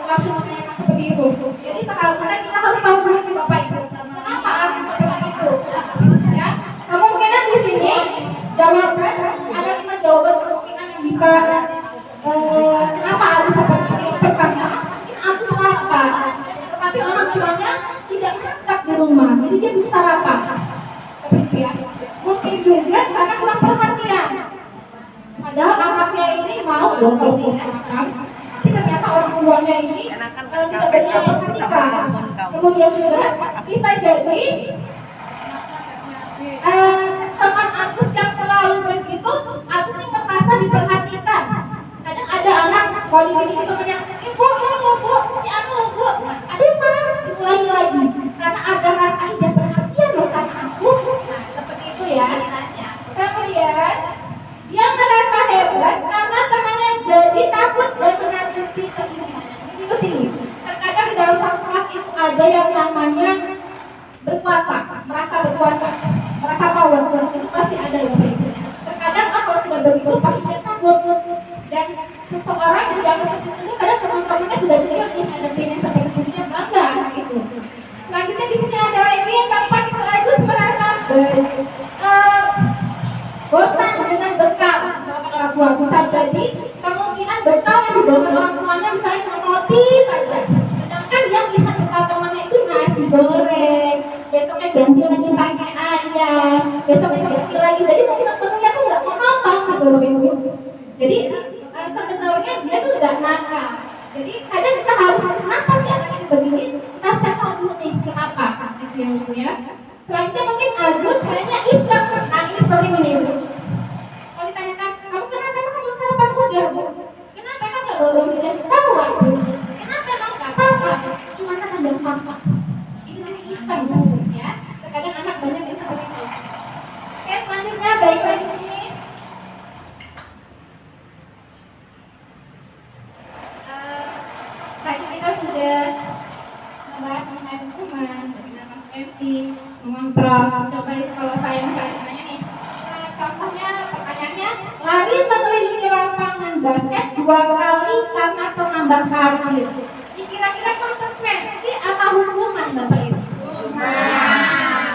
Speaker 5: langsung menanyakan seperti itu. Jadi seharusnya kita harus tahu dulu nih Bapak Ibu, kenapa harus seperti itu? Ya, kemungkinan di sini jawaban ada 5 jawaban kemungkinan yang bisa kenapa harus seperti itu. Pertama, aku lapar, tetapi orang tuanya tidak masak di rumah, jadi dia belum sarapan. Seperti itu ya. Mungkin juga karena kurang perhatian. Padahal anaknya ini mau dong kalau saya makan, tapi ternyata orang tuanya ini tidak banyak memperhatikan. Kemudian juga bisa jadi teman Agus yang selalu begitu, Agus ini merasa diperhatikan. Kadang ada anak kalau digini temannya, ibu ini loh bu, si anu loh bu, ada yang mana diulangi lagi karena ada rasa dia perhatian loh sama aku. Nah seperti itu ya. Kemudian dia merasa hebat karena temannya jadi takut dan mengikuti tinggi. Terkadang di dalam satu kelas itu ada yang namanya berkuasa, merasa berkuasa, merasa power, itu pasti ada ya Bapak Ibu. Terkadang kalau sudah begitu pasti dia takut. Dan seseorang yang dianggap seperti itu kadang teman-temannya sudah cium nih ada yang seperti itu dia bangga gitu. Selanjutnya di sini ada lagi yang keempat itu Agus merasa bosan dengan bekal orang tua. Bisa jadi kemungkinan bekal yang dibawa orang tuanya misalnya cuma roti saja. Sedangkan dia melihat bekal temannya itu nasi goreng, besoknya ganti lagi pakai ayam, besoknya ganti lagi. Jadi mungkin temennya tuh nggak mau nonton gitu Bapak Ibu. Jadi sebenarnya dia tuh nggak nakal. Jadi kadang kita harus kenapa sih anak ini begini? Kita harus cari tahu dulu nih kenapa gitu ya Ibu ya. Selanjutnya mungkin Agus kayaknya iseng. Nah ini sering nih Ibu. Kalau ditanyakan kamu kenapa kamu sarapan udah Bu? Kenapa kan nggak bawa jajan tahu Bu? Kenapa emang nggak apa-apa? Cuma kan ada apa-apa. Itu namanya iseng ya. Terkadang anak banyak yang seperti itu. Oke selanjutnya baik lagi di sini. Tadi kita sudah membahas mengenai hukuman, bagaimana konsekuensi, mengontrol. Coba itu kalau saya misalnya tanya nih, contohnya pertanyaannya, lari mengelilingi lapangan basket 2 kali karena terlambat parkir. Ini kira-kira konsekuensi atau hukuman Bapak Ibu?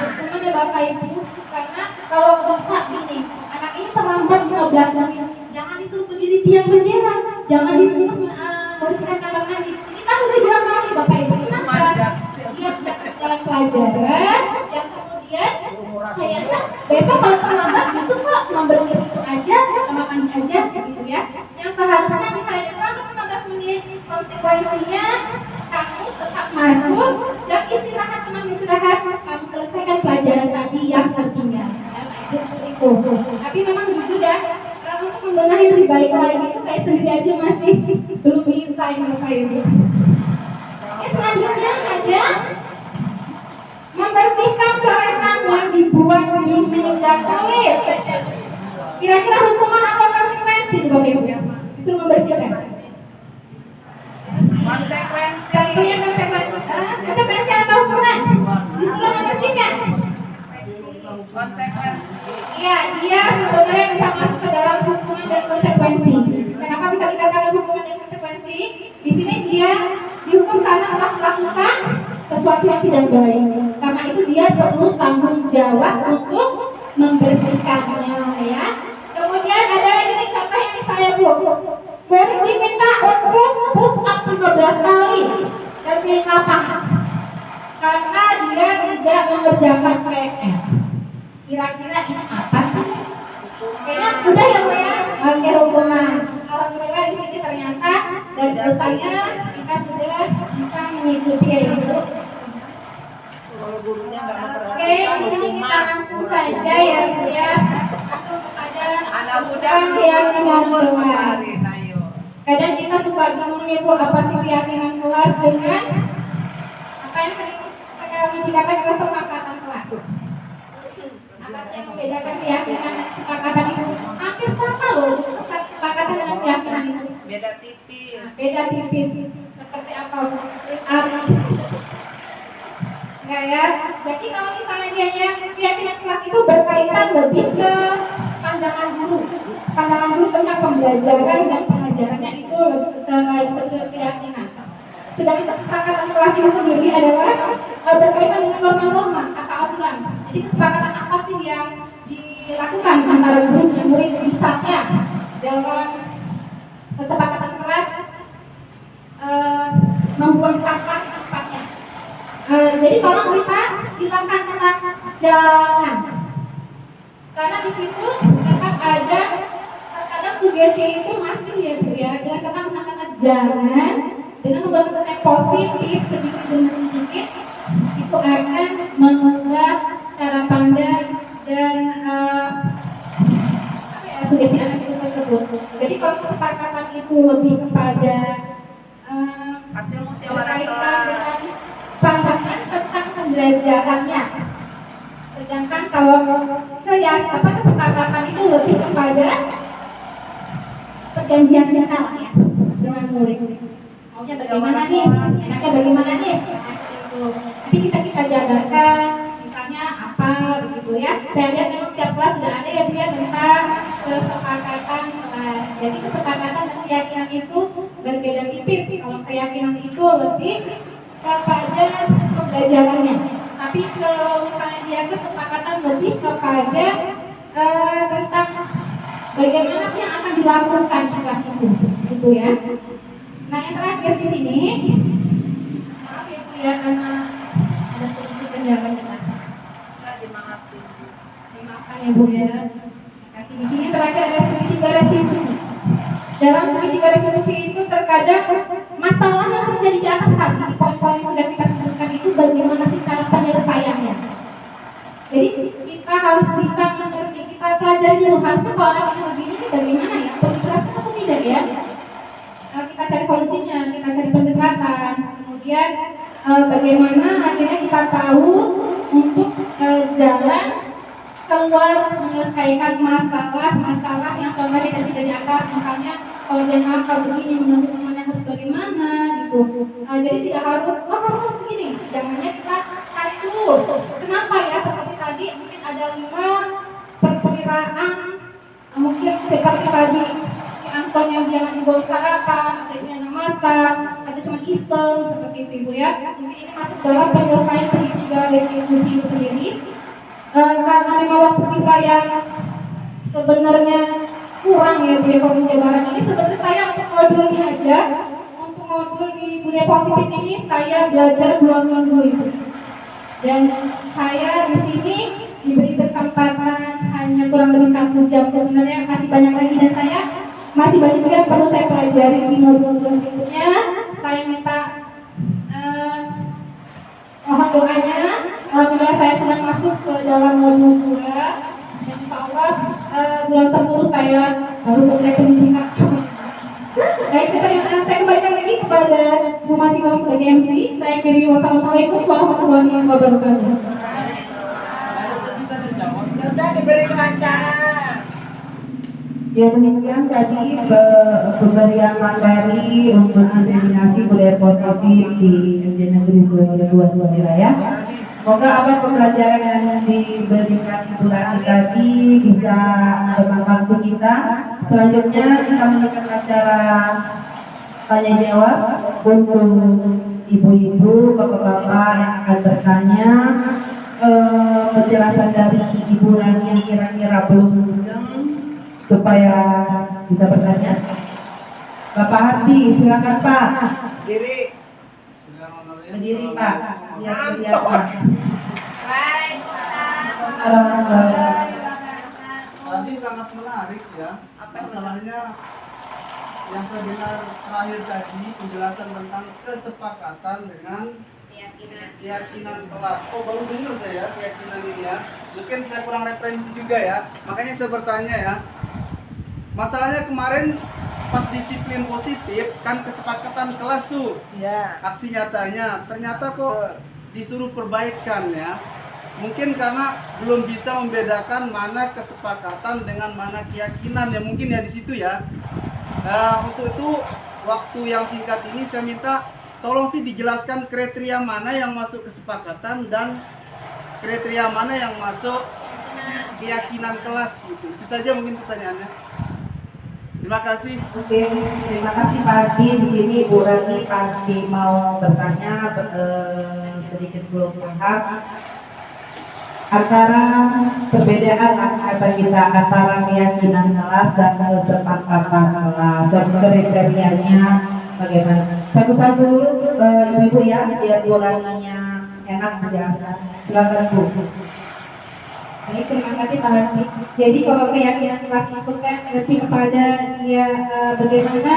Speaker 5: Hukuman ya Bapak Ibu, karena kalau bisa gini, anak ini terlambat 15 menit, jangan disuruh berdiri tiang bendera, jangan disuruh membersihkan kandang mandi. Ini kan udah 2 kali Bapak Ibu. Kenapa? Dia sudah jalan pelajaran, yang kemudian kayaknya besok kalau terlambat gitu kok, cuma berhenti itu aja, sama mandi aja gitu ya. Yang seharusnya misalnya terlambat 15 menit, konsekuensinya kamu tetap masuk dan istirahat, teman istirahat, kamu selesaikan pelajaran tadi yang tertinggal. Ya, itu. Tapi memang jujur ya, untuk membenahi lebih baik lagi itu saya sendiri aja masih belum bisa ini Bapak Ibu. Oke, selanjutnya ada membersihkan coretan yang dibuat di meja tulis. Kira-kira hukuman atau konsekuensi Bapak Ibu ya? Disuruh membersihkan.
Speaker 6: Konsekuensi.
Speaker 5: Tentunya konsekuensi atau hukuman? Disuruh membersihkan.
Speaker 6: Konsekuensi.
Speaker 5: Iya, dia sebenarnya bisa masuk ke dalam hukuman dan konsekuensi. Kenapa bisa dikatakan hukuman dan konsekuensi? Di sini dia dihukum karena telah melakukan sesuatu yang tidak baik. Karena itu dia perlu tanggung jawab untuk membersihkannya, ya. Kemudian ada ini contoh yang saya murid diminta untuk push up 15 kali dan keliling lapangan karena dia tidak mengerjakan PR. Kira-kira ini apa sih? Kayaknya udah ya Bu ya. Oke, hukuman. Alhamdulillah di sini ternyata garis besarnya kita sudah bisa mengikuti yaitu. Oke, di sini kita langsung saja ya Bu ya. Langsung kepada
Speaker 6: Anak muda
Speaker 5: keyakinan kelas.
Speaker 6: kemarin, ayo.
Speaker 5: Kadang kita suka bingung nih Bu, apa sih keyakinan kelas dengan apa yang sering sekali dikatakan kesepakatan kelas. Apa sih yang membedakan keyakinan dan kesepakatan itu? Hampir sama loh, kesepakatan dengan keyakinan itu.
Speaker 6: Beda tipis.
Speaker 5: Beda tipis. Seperti apa? Arti. Enggak ya? Jadi kalau misalnya dia keyakinan kelas itu berkaitan lebih ke pandangan guru. Pandangan guru tentang pembelajaran dan pengajarannya itu lebih ke keyakinan. Sedangkan kesepakatan kelas itu sendiri adalah berkaitan dengan norma-norma atau aturan. Jadi kesepakatan apa sih yang dilakukan antara guru dengan murid, misalnya dalam kesepakatan kelas membuang sampah di tempatnya. Jadi tolong kita hilangkan kata jangan, karena di situ tetap ada terkadang sugesti itu masih ya Bu ya, dengan kata jangan dengan membangun yang positif sedikit demi sedikit itu akan mengubah cara pandang dan sugesti anak itu tersebut. Jadi kalau kesepakatan itu lebih kepada
Speaker 6: Hasil musyawarah
Speaker 5: berkaitan
Speaker 6: kelas.
Speaker 5: dengan pandangan tentang pembelajarannya. Sedangkan kalau kesepakatan itu lebih kepada perjanjian kita lah ya dengan murid. Maunya bagaimana nih? Enaknya bagaimana nih? Itu. Nanti bisa kita jabarkan, misalnya apa begitu ya. Saya lihat memang tiap kelas sudah ada ya Bu ya tentang kesepakatan kelas. Jadi kesepakatan dan keyakinan itu berbeda tipis. Kalau keyakinan itu lebih kepada pembelajarannya. Tapi kalau misalnya dia kesepakatan lebih kepada tentang bagaimana sih yang akan dilakukan di kelas itu, gitu ya. Nah yang terakhir di sini, maaf ya Bu ya karena ada sedikit kendala di sana.
Speaker 6: Dimaafin.
Speaker 5: Dimaafkan ya Bu ya. Terima kasih. Di sini terakhir ada segitiga restitusi. Dalam segitiga restitusi itu terkadang masalah yang terjadi di atas tadi, di poin-poin yang sudah kita sebutkan itu bagaimana sih cara penyelesaiannya. Jadi kita harus bisa mengerti, kita pelajari dulu harusnya kalau anak ini begini ini bagaimana ya, perlu dijelaskan atau tidak ya. Kita cari solusinya, kita cari pendekatan, kemudian bagaimana akhirnya kita tahu untuk jalan keluar menyelesaikan masalah yang contohnya kita sudah di atas, misalnya kalau dia nakal begini mengganggu temannya harus bagaimana gitu. Jadi tidak harus harus begini, jangannya kita cari dulu kenapa ya, seperti tadi mungkin ada 5 perkiraan, mungkin seperti tadi si Anton yang jangan dibawa sarapan, atau itu yang masak, atau cuma iseng seperti itu Ibu ya. Mungkin ini masuk dalam penyelesaian segitiga restitusi itu sendiri. Karena memang waktu kita yang sebenarnya kurang ya Bu ya kalau penjabaran ini. Sebenarnya saya untuk modul ini aja, untuk modul di budaya positif ini saya belajar 2 minggu Ibu. Dan saya di sini diberi kesempatan hanya kurang lebih 1 jam. Sebenarnya masih banyak lagi dan saya masih banyak juga yang perlu saya pelajari di modul berikutnya. Saya minta mohon doanya. Alhamdulillah saya sudah masuk ke dalam modul 2 dan insya Allah bulan 10 saya baru selesai pendidikan. Baik, terima kasih. Saya kembalikan lagi kepada Bu Masiko sebagai MC. Saya kiri wassalamualaikum warahmatullahi wabarakatuh.
Speaker 6: Sudah diberi kelancaran.
Speaker 2: Ya demikian tadi pemberian materi untuk diseminasi budaya positif di SD Negeri Surabaya 2 Surabaya. Semoga apa pembelajaran yang diberikan Ibu Rani tadi bisa bermanfaat untuk kita. Selanjutnya kita melakukan acara tanya jawab untuk ibu-ibu, bapak-bapak yang akan bertanya. Penjelasan dari Ibu Rani yang kira-kira belum mudeng supaya bisa bertanya. Bapak Hardi, silakan Pak.
Speaker 6: Diri.
Speaker 2: Berdiri Pak. Biar kelihatan.
Speaker 6: Baik.
Speaker 4: Tadi sangat menarik ya. Masalahnya yang saya dengar terakhir tadi penjelasan tentang kesepakatan dengan keyakinan kelas. Oh baru dengar saya keyakinan ini ya. Mungkin saya kurang referensi juga ya. Makanya saya bertanya ya. Masalahnya kemarin pas disiplin positif kan kesepakatan kelas tuh.
Speaker 6: Ya.
Speaker 4: Aksi nyatanya ternyata kok disuruh perbaikan ya. Mungkin karena belum bisa membedakan mana kesepakatan dengan mana keyakinan ya, mungkin ya di situ ya. Untuk itu waktu yang singkat ini saya minta tolong sih dijelaskan kriteria mana yang masuk kesepakatan dan kriteria mana yang masuk keyakinan kelas gitu. Itu saja mungkin pertanyaannya. Terima kasih.
Speaker 2: Oke, terima kasih Pak Hardi. Di sini Bu Rani pasti mau bertanya sedikit belum paham antara perbedaan kata kita antara keyakinan kelas dan kesepakatan kelas dan kriterianya bagaimana? Satu-satu dulu Ibu ya, biar Bu Raninya enak menjelaskan. Silakan Bu.
Speaker 5: Baik, terima kasih Pak Hardi. Jadi kalau keyakinan kelas itu kan lebih kepada dia bagaimana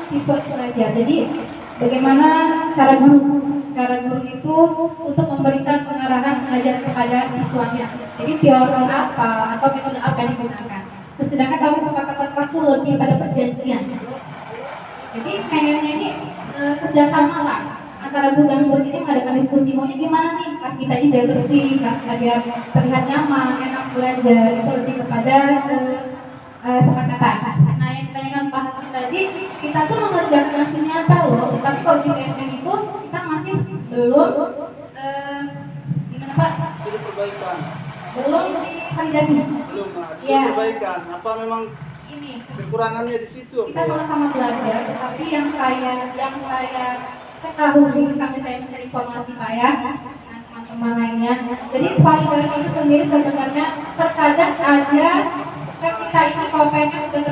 Speaker 5: siswa itu belajar. Jadi bagaimana cara guru itu untuk memberikan pengarahan pengajaran kepada siswanya. Jadi teori apa atau metode apa yang digunakan. Sedangkan kalau kesepakatan kelas itu lebih pada perjanjian. Jadi pengennya ini kerjasama lah antara guru dan murid ini mengadakan diskusi maunya gimana nih kelas kita ini biar bersih, kelas kita biar terlihat nyaman, enak belajar. Itu lebih kepada kesepakatan. Nah yang ditanyakan Pak Hardi tadi, kita tuh mengerjakan aksi nyata loh, tapi kalau di PMM itu kita masih belum gimana Pak?
Speaker 4: Sudah perbaikan.
Speaker 5: Belum divalidasi.
Speaker 4: Belum, sudah
Speaker 5: Ya.
Speaker 4: perbaikan. Apa memang
Speaker 5: Ini
Speaker 4: kekurangannya di situ?
Speaker 5: kita sama-sama belajar, tetapi yang saya ketahui sampai saya mencari informasi saya dengan teman-teman lainnya. Jadi validasi itu sendiri sebenarnya terkadang ada kan kita ini kalau PMS sudah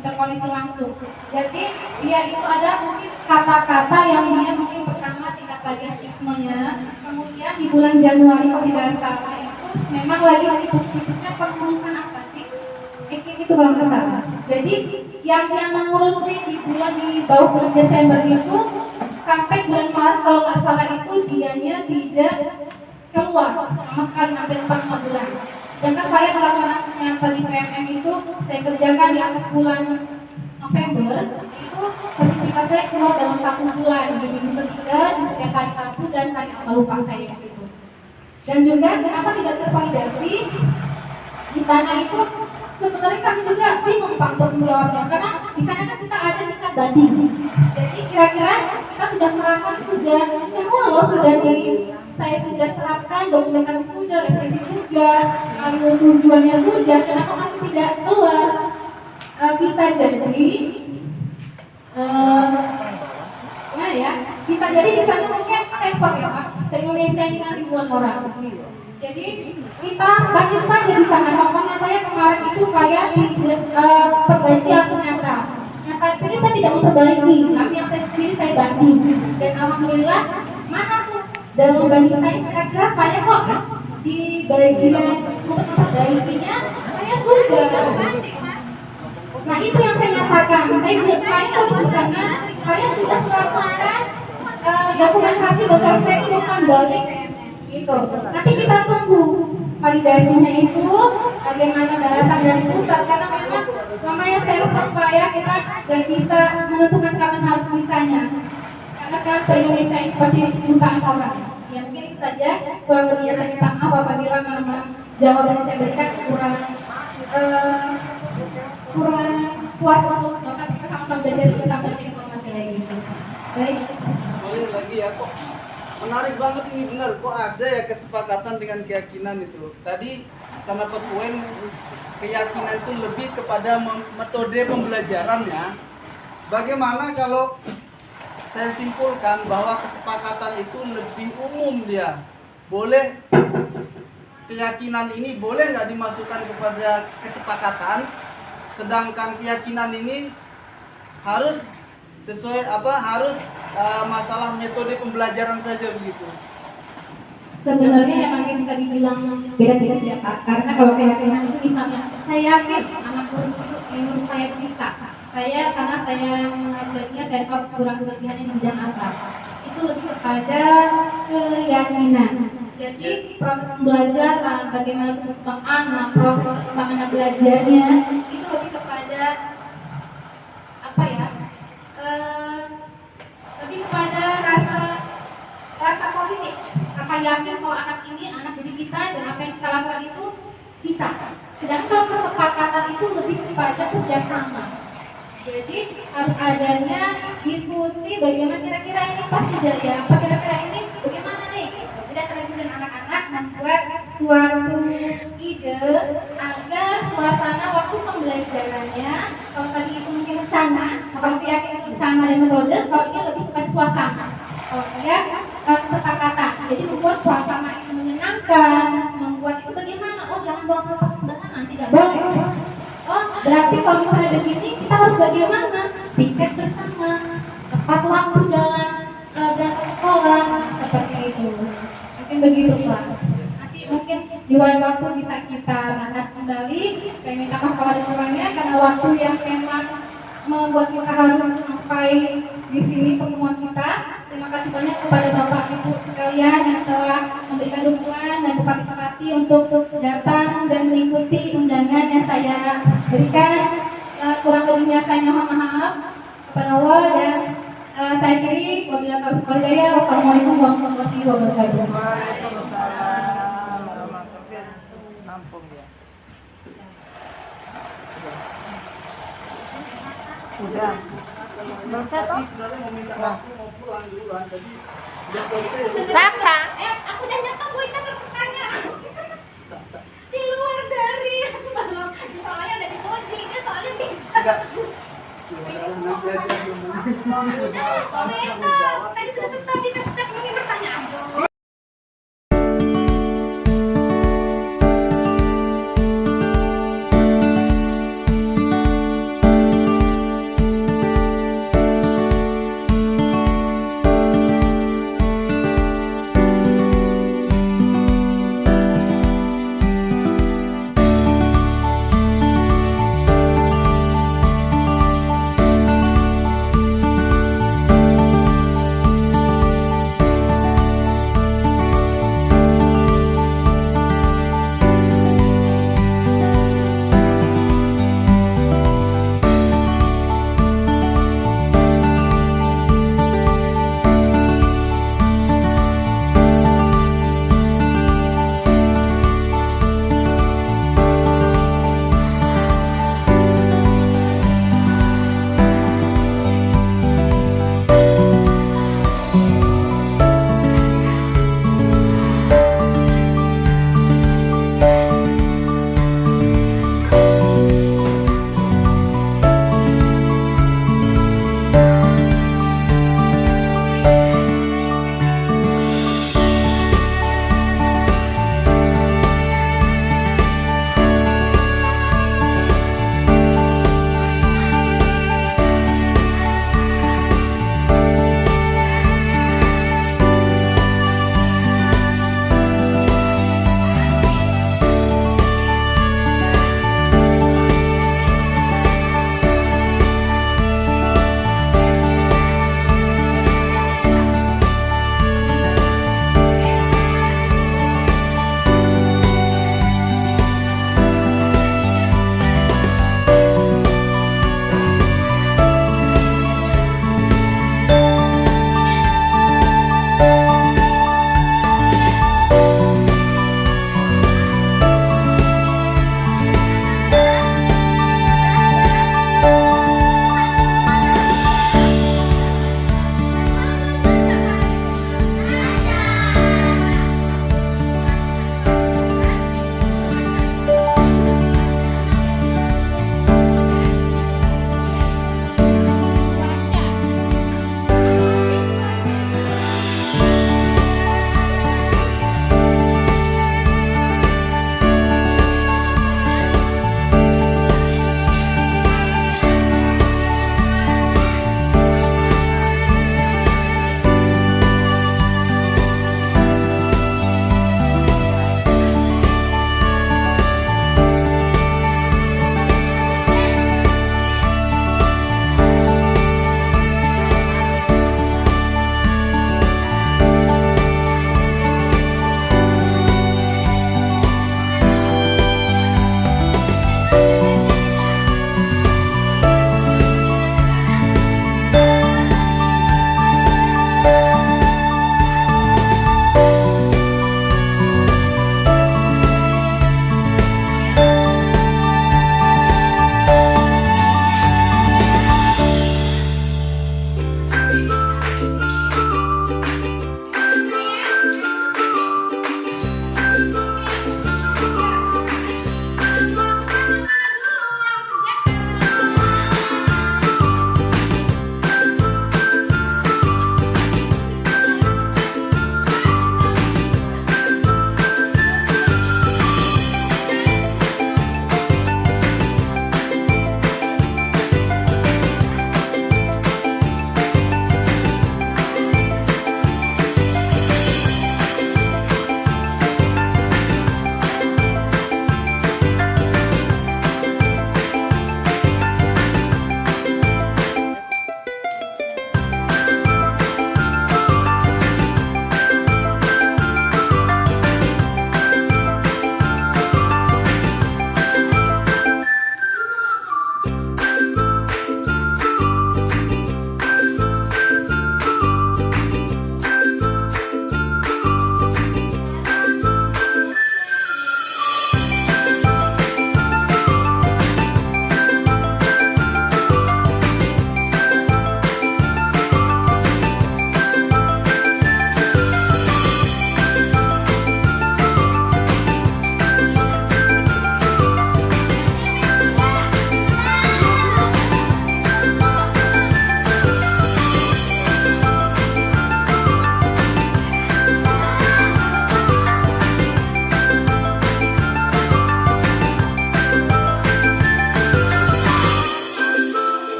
Speaker 5: terkoneksi langsung. Jadi dia itu ada mungkin kata-kata yang dia mungkin pertama tingkat logistismenya, kemudian di bulan Januari kalau tidak salah itu memang lagi bukti-buktinya pengurusan apa sih? Itu kalau nggak salah. Jadi yang mengurus di bawah bulan Desember itu sampai bulan Maret kalau nggak salah itu dianya tidak keluar sama sekali sampai 4 bulan. Sedangkan saya melakukan nyata di PMM itu saya kerjakan di atas bulan November itu sertifikat saya keluar dalam 1 bulan di minggu ketiga di setiap hari Sabtu dan hari apa lupa saya itu. Dan juga kenapa tidak tervalidasi di sana itu sebenarnya kami juga bingung Pak untuk menjawabnya karena di sana kan kita ada tingkat banding. Jadi kira-kira kita sudah merasa sudah semua loh sudah saya sudah terapkan dokumentasi sudah, referensi sudah, lalu tujuannya sudah, kenapa masih tidak keluar? Bisa jadi nah ya, bisa jadi di sana mungkin effort ya Pak. Se-Indonesia ini kan ribuan orang. Jadi kita banyak saja di sana. Contohnya saya kemarin itu saya perbaiki yang ternyata. Yang saya pilih saya tidak memperbaiki, tapi yang saya pilih saya banding. Dan alhamdulillah mana tuh dalam banding saya kira-kira saya kok di bagian untuk memperbaikinya saya sudah. Nah itu yang saya nyatakan. Saya tulis di sana saya sudah melakukan dokumentasi berkontekstualkan balik gitu. Nanti kita tunggu validasinya itu bagaimana balasan dari pusat karena memang namanya server saya kita gak bisa menentukan kapan harus bisanya karena kan se-Indonesia ini seperti jutaan orang. Ya mungkin itu saja kurang lebihnya saya minta maaf apabila memang jawaban yang saya berikan kurang puas untuk bapak kita sama-sama belajar kita dapat informasi lagi. Baik.
Speaker 4: Boleh lagi ya kok. Menarik banget ini benar, kok ada ya kesepakatan dengan keyakinan itu. Tadi sana poin keyakinan itu lebih kepada metode pembelajarannya. Bagaimana kalau saya simpulkan bahwa kesepakatan itu lebih umum dia. Boleh keyakinan ini boleh nggak dimasukkan kepada kesepakatan, sedangkan keyakinan ini harus sesuai harus masalah metode pembelajaran saja begitu.
Speaker 5: Sebenarnya yang makin bisa dibilang beda-beda ya Pak, karena kalau keyakinan itu misalnya saya yakin anak murid saya bisa, karena saya mengajarnya saya tahu kurang kelebihannya di bidang apa, itu lebih kepada keyakinan. Jadi proses pembelajaran, bagaimana perkembangan anak, proses perkembangan belajarnya itu lebih kepada apa ya? Lebih kepada rasa positif, rasa yakin kalau anak ini anak didik kita dan apa yang kita lakukan itu bisa. Sedangkan kesepakatan itu lebih kepada kerjasama. Jadi harus adanya diskusi bagaimana kira-kira ini pasti jaya, apa kira-kira ini bagaimana nih? Tidak terlalu dengan anak-anak membuat suatu ide agar suasana waktu pembelajarannya, kalau tadi itu mungkin rencana, kalau keyakinan rencana dan metode, kalau ini lebih kepada suasana. Kalau dia kesepakatan, jadi membuat suasana itu menyenangkan, membuat itu bagaimana? Oh jangan bawa sampah sembarangan, tidak boleh. Oh berarti kalau misalnya begini kita harus bagaimana? Piket bersama, tepat waktu dalam berangkat sekolah, seperti itu. Mungkin begitu Pak. Nanti mungkin di waktu bisa kita bahas kembali. Saya minta maaf kalau ada kurangnya karena waktu yang memang membuat kita harus sampai di sini pertemuan kita. Terima kasih banyak kepada Bapak Ibu sekalian yang telah memberikan dukungan dan berpartisipasi untuk datang dan mengikuti undangan yang saya berikan. Kurang lebihnya saya mohon maaf kepada Allah dan saya kiri wabillahi taufiq wal hidayah. Wassalamualaikum warahmatullahi wabarakatuh.
Speaker 6: Waalaikumsalam. Nampung ya. Udah. Selesai toh?
Speaker 4: Sebenarnya mau minta waktu mau pulang duluan, jadi udah selesai.
Speaker 6: Saka.
Speaker 5: Aku udah nyata Bu Ita pertanyaan. Di luar dari soalnya udah dipuji, dia soalnya bisa.
Speaker 4: Enggak. Nanti aja belum.
Speaker 5: Tadi sudah sempat dikasih pertanyaan.